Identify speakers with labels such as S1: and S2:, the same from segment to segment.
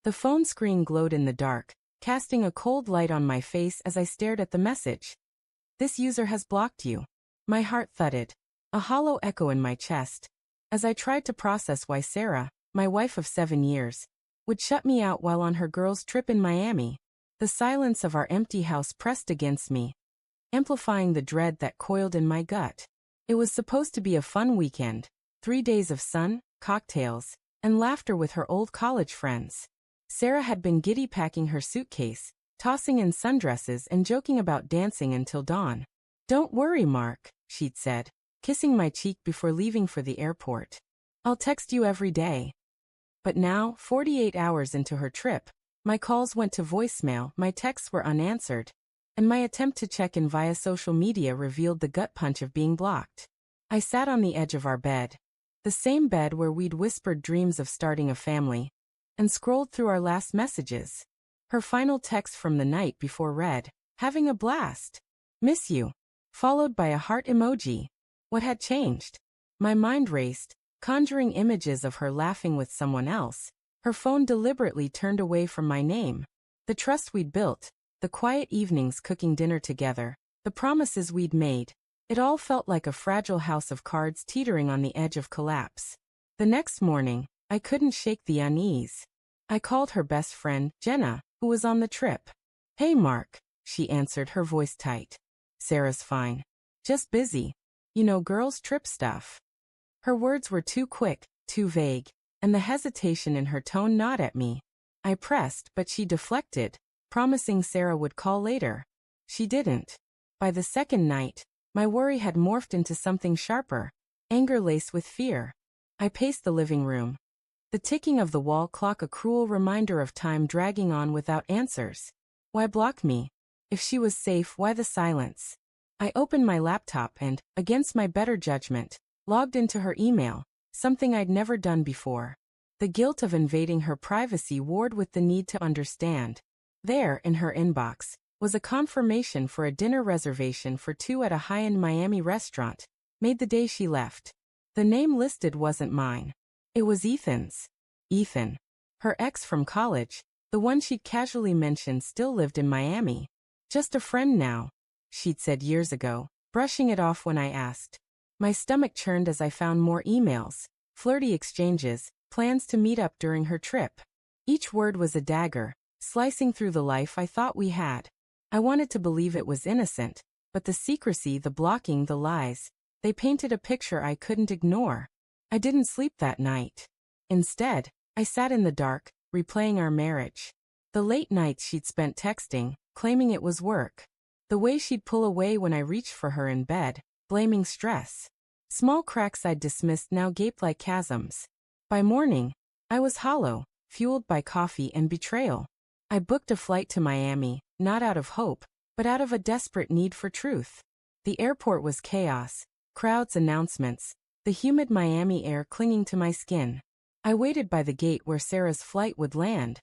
S1: The phone screen glowed in the dark, casting a cold light on my face as I stared at the message. This user has blocked you. My heart thudded, a hollow echo in my chest, as I tried to process why Sarah, my wife of 7 years, would shut me out while on her girls' trip in Miami. The silence of our empty house pressed against me, amplifying the dread that coiled in my gut. It was supposed to be a fun weekend, 3 days of sun, cocktails, and laughter with her old college friends. Sarah had been giddy packing her suitcase, tossing in sundresses and joking about dancing until dawn. "Don't worry, Mark," she'd said, kissing my cheek before leaving for the airport. "I'll text you every day." But now, 48 hours into her trip, my calls went to voicemail, my texts were unanswered, and my attempt to check in via social media revealed the gut punch of being blocked. I sat on the edge of our bed, the same bed where we'd whispered dreams of starting a family, and scrolled through our last messages. Her final text from the night before read, "Having a blast. Miss you," followed by a heart emoji. What had changed? My mind raced, conjuring images of her laughing with someone else. Her phone deliberately turned away from my name. The trust we'd built, the quiet evenings cooking dinner together, the promises we'd made, it all felt like a fragile house of cards teetering on the edge of collapse. The next morning, I couldn't shake the unease. I called her best friend, Jenna, who was on the trip. "Hey Mark," she answered, her voice tight. "Sarah's fine. Just busy. You know, girls' trip stuff." Her words were too quick, too vague, and the hesitation in her tone gnawed at me. I pressed, but she deflected, promising Sarah would call later. She didn't. By the second night, my worry had morphed into something sharper, anger laced with fear. I paced the living room, the ticking of the wall clock a cruel reminder of time dragging on without answers. Why block me? If she was safe, why the silence? I opened my laptop and, against my better judgment, logged into her email, something I'd never done before. The guilt of invading her privacy warred with the need to understand. There, in her inbox, was a confirmation for a dinner reservation for 2 at a high-end Miami restaurant, made the day she left. The name listed wasn't mine. It was Ethan's. Ethan. Her ex from college, the one she'd casually mentioned, still lived in Miami. "Just a friend now," she'd said years ago, brushing it off when I asked. My stomach churned as I found more emails, flirty exchanges, plans to meet up during her trip. Each word was a dagger, slicing through the life I thought we had. I wanted to believe it was innocent, but the secrecy, the blocking, the lies, they painted a picture I couldn't ignore. I didn't sleep that night. Instead, I sat in the dark, replaying our marriage. The late nights she'd spent texting, claiming it was work. The way she'd pull away when I reached for her in bed, blaming stress. Small cracks I'd dismissed now gaped like chasms. By morning, I was hollow, fueled by coffee and betrayal. I booked a flight to Miami, not out of hope, but out of a desperate need for truth. The airport was chaos, crowds, announcements, the humid Miami air clinging to my skin. I waited by the gate where Sarah's flight would land,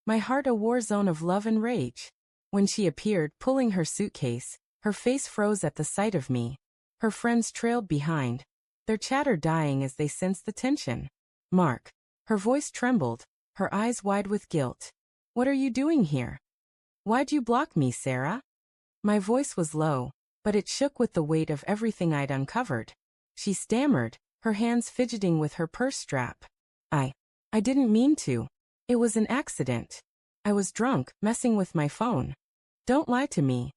S1: my heart a war zone of love and rage. When she appeared, pulling her suitcase, her face froze at the sight of me. Her friends trailed behind, their chatter dying as they sensed the tension. "Mark." Her voice trembled, her eyes wide with guilt. "What are you doing here? Why'd you block me, Sarah?" My voice was low, but it shook with the weight of everything I'd uncovered. She stammered, her hands fidgeting with her purse strap. I didn't mean to. It was an accident. I was drunk, messing with my phone." "Don't lie to me."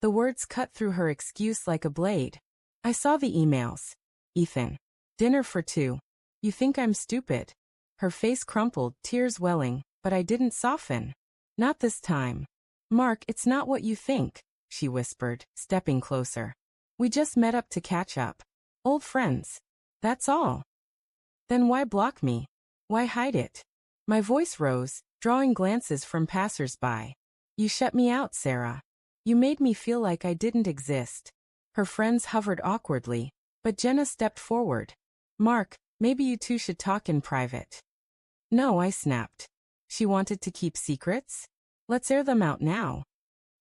S1: The words cut through her excuse like a blade. "I saw the emails. Ethan. Dinner for 2. You think I'm stupid?" Her face crumpled, tears welling, but I didn't soften. "Not this time. Mark, it's not what you think," she whispered, stepping closer. "We just met up to catch up. Old friends. That's all." "Then why block me? Why hide it?" My voice rose, drawing glances from passers-by. "You shut me out, Sarah. You made me feel like I didn't exist." Her friends hovered awkwardly, but Jenna stepped forward. "Mark, maybe you two should talk in private." "No," I snapped. She wanted to keep secrets? Let's air them out now.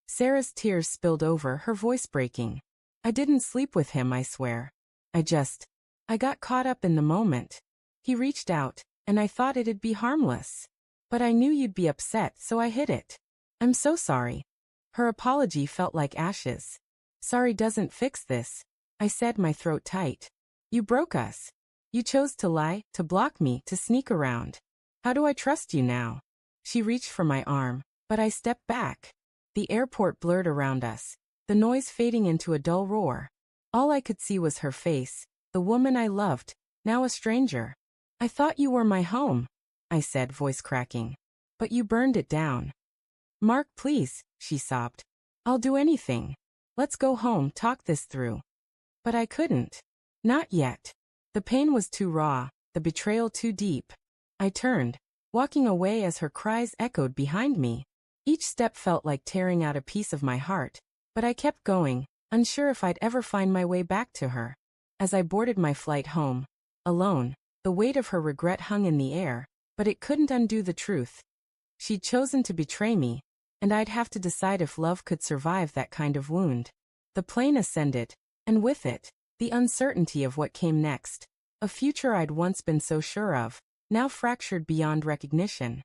S1: Sarah's tears spilled over, her voice breaking. "I didn't sleep with him, I swear. I got caught up in the moment. He reached out, and I thought it'd be harmless." But I knew you'd be upset, so I hid it. I'm so sorry. Her apology felt like ashes. Sorry doesn't fix this, I said, my throat tight. You broke us. You chose to lie, to block me, to sneak around. How do I trust you now? She reached for my arm, but I stepped back. The airport blurred around us, the noise fading into a dull roar. All I could see was her face, the woman I loved, now a stranger. I thought you were my home, I said, voice cracking. But you burned it down. Mark, please, she sobbed. I'll do anything. Let's go home, talk this through. But I couldn't. Not yet. The pain was too raw, the betrayal too deep. I turned, walking away as her cries echoed behind me. Each step felt like tearing out a piece of my heart, but I kept going, unsure if I'd ever find my way back to her. As I boarded my flight home, alone, the weight of her regret hung in the air, but it couldn't undo the truth. She'd chosen to betray me, and I'd have to decide if love could survive that kind of wound. The plane ascended, and with it, the uncertainty of what came next. A future I'd once been so sure of, now fractured beyond recognition.